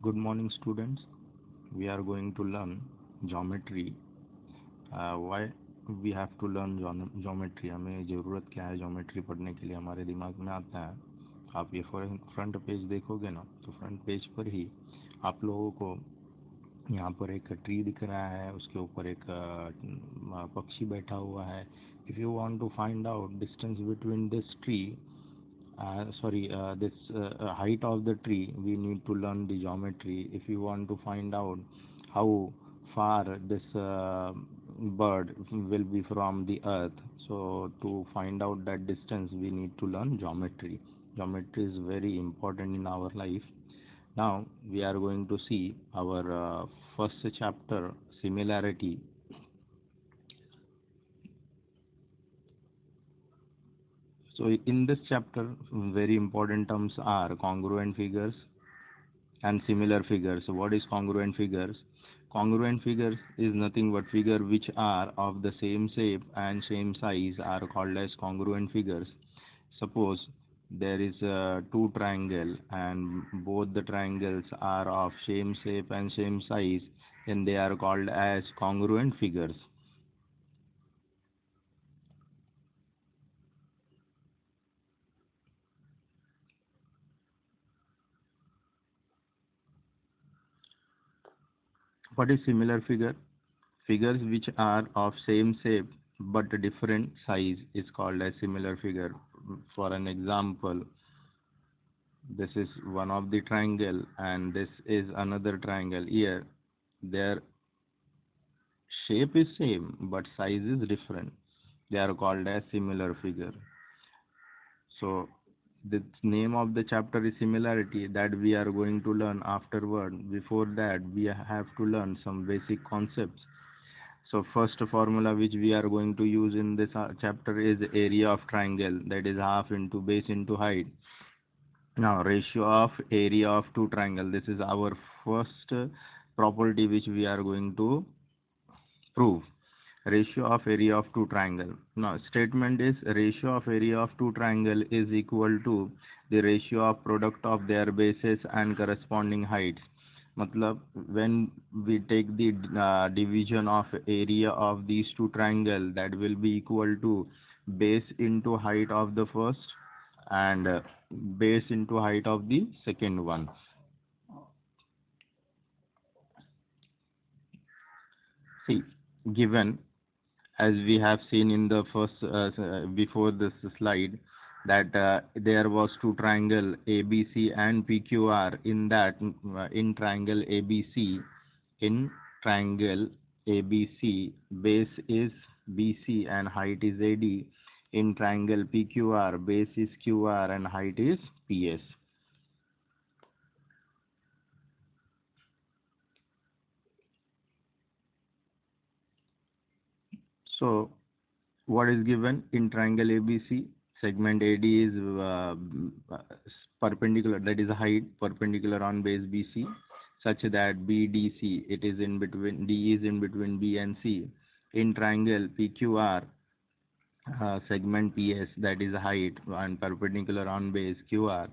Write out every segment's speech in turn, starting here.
Good morning, students. We are going to learn geometry. Why we have to learn geometry? हमें ज़रूरत क्या है geometry पढ़ने के लिए हमारे दिमाग में आता है। आप ये फ्रंट पेज देखोगे ना, तो फ्रंट पेज पर ही आप लोगों को यहाँ पर एक ट्री दिख रहा है, उसके ऊपर एक पक्षी बैठा हुआ है। If you want to find out distance between this tree, this height of the tree, we need to learn the geometry. If you want to find out how far this bird will be from the earth, so to find out that distance we need to learn geometry. Geometry is very important in our life. Now we are going to see our first chapter, similarity. So in this chapter, very important terms are congruent figures and similar figures. So what is congruent figures? Congruent figures is nothing but figure which are of the same shape and same size are called as congruent figures. Suppose there is two triangle and both the triangles are of same shape and same size, then they are called as congruent figures. What is similar figure? Figures which are of same shape but different size is called as similar figure. For an example, this is one of the triangle and this is another triangle. Here their shape is same but size is different. They are called as similar figure. So the name of the chapter is similarity, that we are going to learn afterward. Before that we have to learn some basic concepts. So first formula which we are going to use in this chapter is area of triangle, that is half into base into height. Now ratio of area of two triangle, this is our first property which we are going to prove. Ratio of area of two triangle. Now statement is ratio of area of two triangle is equal to the ratio of product of their bases and corresponding heights. मतलब when we take the division of area of these two triangle, that will be equal to base into height of the first and base into height of the second one. See, given as we have seen in the first before this slide, that there was two triangle ABC and PQR. In that in triangle ABC, in triangle ABC, base is BC and height is AD. In triangle PQR, base is QR and height is PS. So what is given in triangle ABC? Segment AD is perpendicular, that is height perpendicular on base BC, such that BDC, it is in between, D is in between B and C. In triangle PQR, segment PS, that is height and perpendicular on base QR,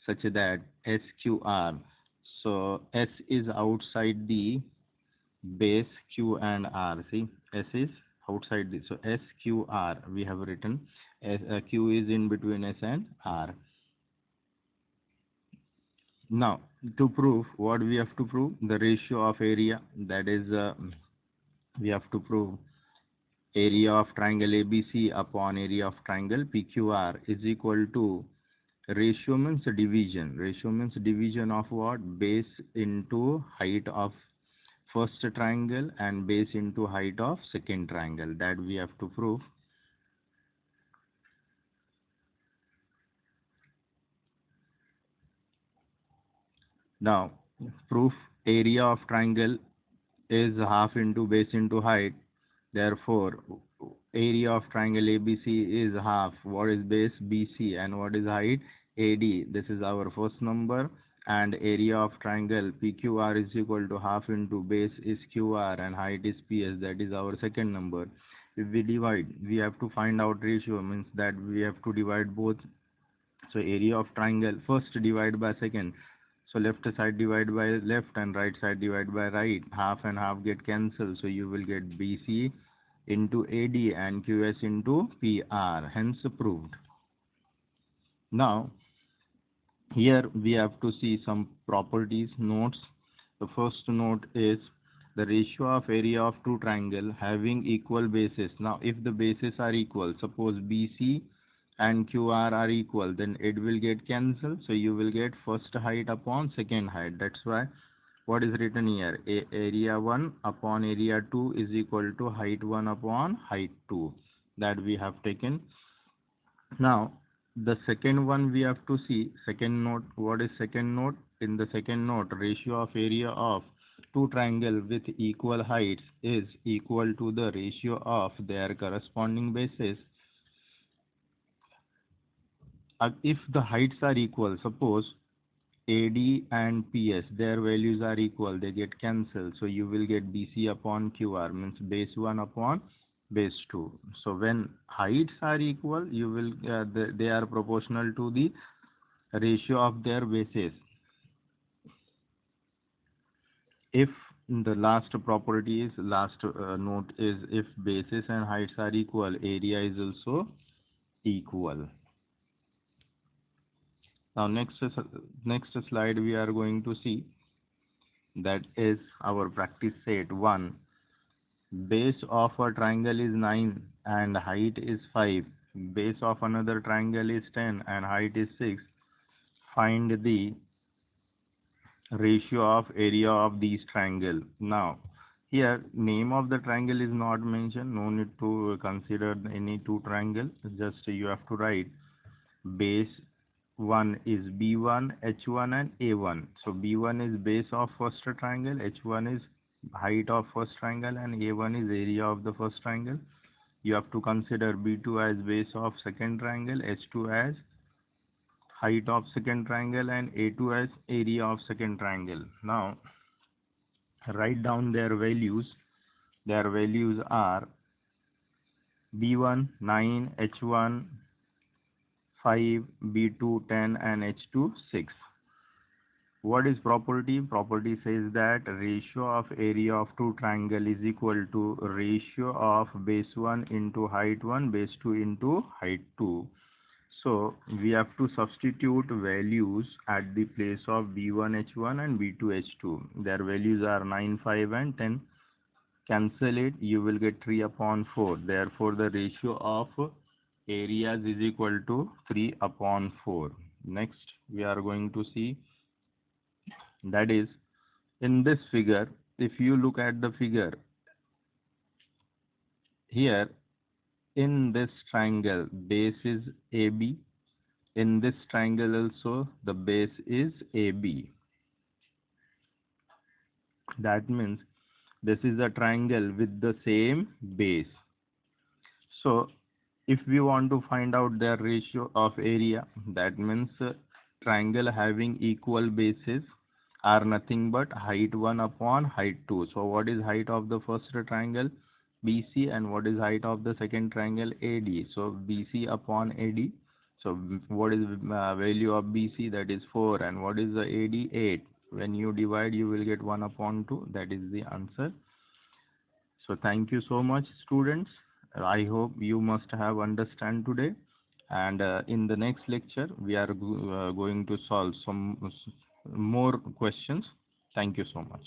such that SQR. So S is outside the base Q and R. See, S is outside this. So SQR we have written. Q is in between S and R. Now to prove, what we have to prove? The ratio of area, that is we have to prove area of triangle ABC upon area of triangle PQR is equal to, ratio means division. Ratio means division of what? Base into height of first triangle and base into height of second triangle. That we have to prove. Now proof, area of triangle is half into base into height. Therefore area of triangle ABC is half. What is base? BC. And what is height? AD. This is our first number. And area of triangle PQR is equal to half into base is QR and height is PS. That is our second number. If we divide, we have to find out ratio, means that we have to divide both. So area of triangle, first divide by second. So left side divide by left and right side divide by right. Half and half get cancelled. So you will get BC into AD and QS into PR. Hence proved. Now here we have to see some properties notes. The first note is the ratio of area of two triangle having equal bases. Now if the bases are equal, suppose BC and QR are equal, then it will get cancelled. So you will get first height upon second height. That's why what is written here, area 1 upon area 2 is equal to height 1 upon height 2, that we have taken. Now the second one we have to see, second note. What is second note? In the second note, ratio of area of two triangle with equal heights is equal to the ratio of their corresponding bases. If the heights are equal, suppose AD and PS, their values are equal, they get cancelled. So you will get BC upon QR, means base 1 upon base 2. So when heights are equal, you will they are proportional to the ratio of their bases. If the last property is, last note is, if bases and heights are equal, area is also equal. Now next slide we are going to see, that is our practice set 1. Base of a triangle is 9 and height is 5. Base of another triangle is 10 and height is 6. Find the ratio of area of these triangle. Now here name of the triangle is not mentioned, no need to consider any two triangle, just you have to write base 1 is B1, H1 and A1. So B1 is base of first triangle, H1 is height of first triangle and A1 is area of the first triangle. You have to consider B2 as base of second triangle, H2 as height of second triangle and A2 as area of second triangle. Now write down their values. Their values are B1 9, H1 5, B2 10 and H2 6. What is property? Property says that ratio of area of two triangle is equal to ratio of base 1 into height 1, base 2 into height 2. So we have to substitute values at the place of B1 H1 and B2 H2. Their values are 9, 5 and 10. Cancel it, you will get 3 upon 4. Therefore the ratio of areas is equal to 3 upon 4. Next we are going to see, that is in this figure. If you look at the figure here, in this triangle base is AB, in this triangle also the base is AB. That means this is a triangle with the same base. So if we want to find out their ratio of area, that means triangle having equal bases are nothing but height 1 upon height 2. So what is height of the first triangle? BC. And what is height of the second triangle? AD. So BC upon AD. So what is value of BC? That is 4. And what is the AD? 8. When you divide, you will get 1 upon 2. That is the answer. So thank you so much, students. I hope you must have understand today. And in the next lecture, we are going to solve some more questions. Thank you so much.